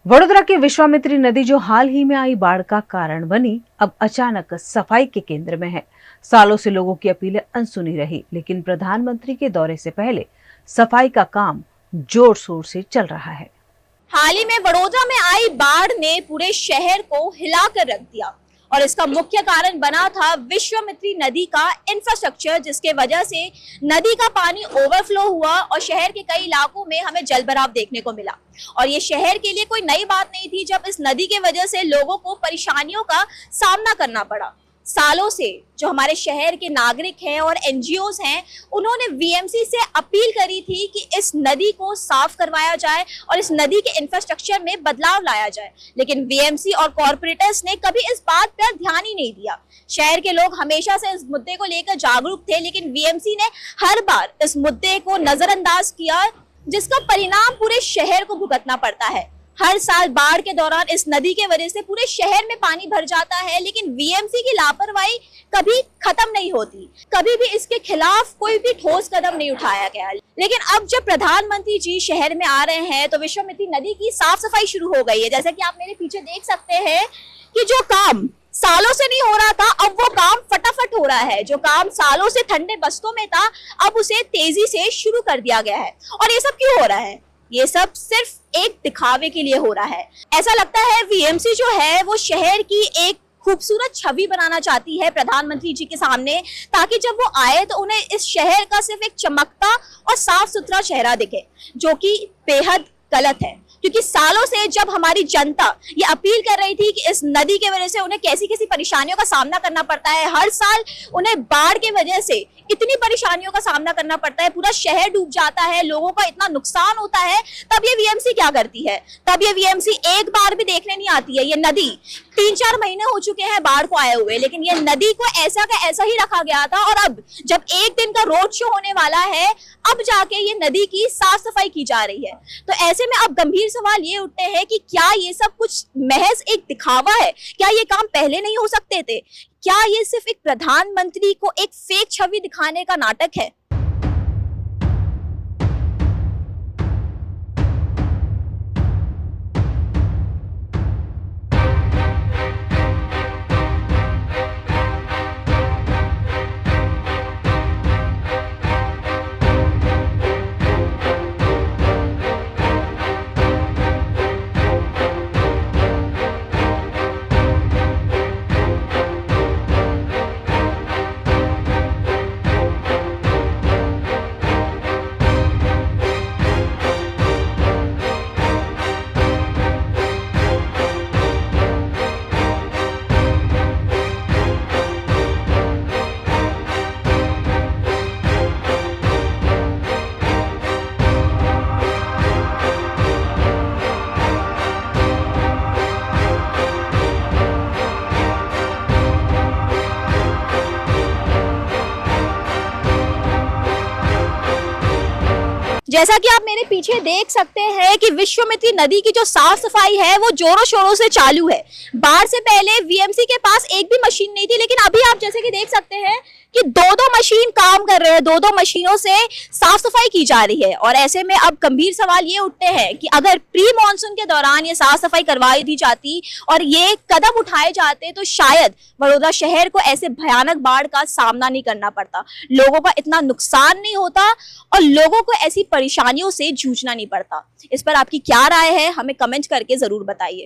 वडोदरा की विश्वामित्री नदी जो हाल ही में आई बाढ़ का कारण बनी, अब अचानक सफाई के केंद्र में है। सालों से लोगों की अपीलें अनसुनी रही, लेकिन प्रधानमंत्री के दौरे से पहले सफाई का काम जोर शोर से चल रहा है। हाल ही में वडोदरा में आई बाढ़ ने पूरे शहर को हिलाकर रख दिया और इसका मुख्य कारण बना था विश्वामित्री नदी का इंफ्रास्ट्रक्चर, जिसके वजह से नदी का पानी ओवरफ्लो हुआ और शहर के कई इलाकों में हमें जलभराव देखने को मिला। और ये शहर के लिए कोई नई बात नहीं थी जब इस नदी के वजह से लोगों को परेशानियों का सामना करना पड़ा। सालों से जो हमारे शहर के नागरिक हैं और एनजीओज हैं, उन्होंने वीएमसी से अपील करी थी कि इस नदी को साफ करवाया जाए और इस नदी के इंफ्रास्ट्रक्चर में बदलाव लाया जाए, लेकिन वीएमसी और कॉर्पोरेटर्स ने कभी इस बात पर ध्यान ही नहीं दिया। शहर के लोग हमेशा से इस मुद्दे को लेकर जागरूक थे, लेकिन वीएमसी ने हर बार इस मुद्दे को नजरअंदाज किया, जिसका परिणाम पूरे शहर को भुगतना पड़ता है। हर साल बाढ़ के दौरान इस नदी के वजह से पूरे शहर में पानी भर जाता है, लेकिन वीएमसी की लापरवाही कभी खत्म नहीं होती। कभी भी इसके खिलाफ कोई भी ठोस कदम नहीं उठाया गया। लेकिन अब जब प्रधानमंत्री जी शहर में आ रहे हैं तो विश्वामित्री नदी की साफ सफाई शुरू हो गई है। जैसा कि आप मेरे पीछे देख सकते हैं कि जो काम सालों से नहीं हो रहा था, अब वो काम फटाफट हो रहा है। जो काम सालों से ठंडे बस्तों में था, अब उसे तेजी से शुरू कर दिया गया है। और ये सब क्यों हो रहा है? ये सब सिर्फ एक दिखावे के लिए हो रहा है। ऐसा लगता है वीएमसी जो है वो शहर की एक खूबसूरत छवि बनाना चाहती है प्रधानमंत्री जी के सामने, ताकि जब वो आए तो उन्हें इस शहर का सिर्फ एक चमकता और साफ सुथरा चेहरा दिखे, जो कि बेहद गलत है। क्योंकि सालों से जब हमारी जनता ये अपील कर रही थी कि इस नदी के वजह से उन्हें कैसी कैसी परेशानियों का सामना करना पड़ता है, हर साल उन्हें बाढ़ के वजह से इतनी परेशानियों का सामना करना पड़ता है, पूरा शहर डूब जाता है, लोगों का इतना नुकसान होता है, तब ये वीएमसी क्या करती है? तब ये वीएमसी एक बार भी देखने नहीं आती है। ये नदी 3-4 महीने हो चुके हैं बाढ़ को आए हुए, लेकिन ये नदी को ऐसा का ऐसा ही रखा गया था। और अब जब एक दिन का रोड शो होने वाला है, अब जाके ये नदी की साफ सफाई की जा रही है। तो ऐसे में अब गंभीर सवाल ये उठते हैं कि क्या ये सब कुछ महज एक दिखावा है? क्या ये काम पहले नहीं हो सकते थे? क्या ये सिर्फ एक प्रधानमंत्री को एक फेक छवि दिखाने का नाटक है? जैसा कि आप मेरे पीछे देख सकते हैं कि विश्वामित्री नदी की जो साफ सफाई है वो जोरों शोरों से चालू है। बाढ़ से पहले वीएमसी के पास एक भी मशीन नहीं थी, लेकिन अभी आप जैसे कि देख सकते हैं कि 2-2 मशीन काम कर रहे हैं, 2-2 मशीनों से साफ सफाई की जा रही है। और ऐसे में अब गंभीर सवाल ये उठते हैं कि अगर प्री मॉनसून के दौरान ये साफ सफाई करवाई दी जाती और ये कदम उठाए जाते तो शायद वडोदरा शहर को ऐसे भयानक बाढ़ का सामना नहीं करना पड़ता, लोगों का इतना नुकसान नहीं होता और लोगों को ऐसी परेशानियों से जूझना नहीं पड़ता। इस पर आपकी क्या राय है? हमें कमेंट करके जरूर बताइए।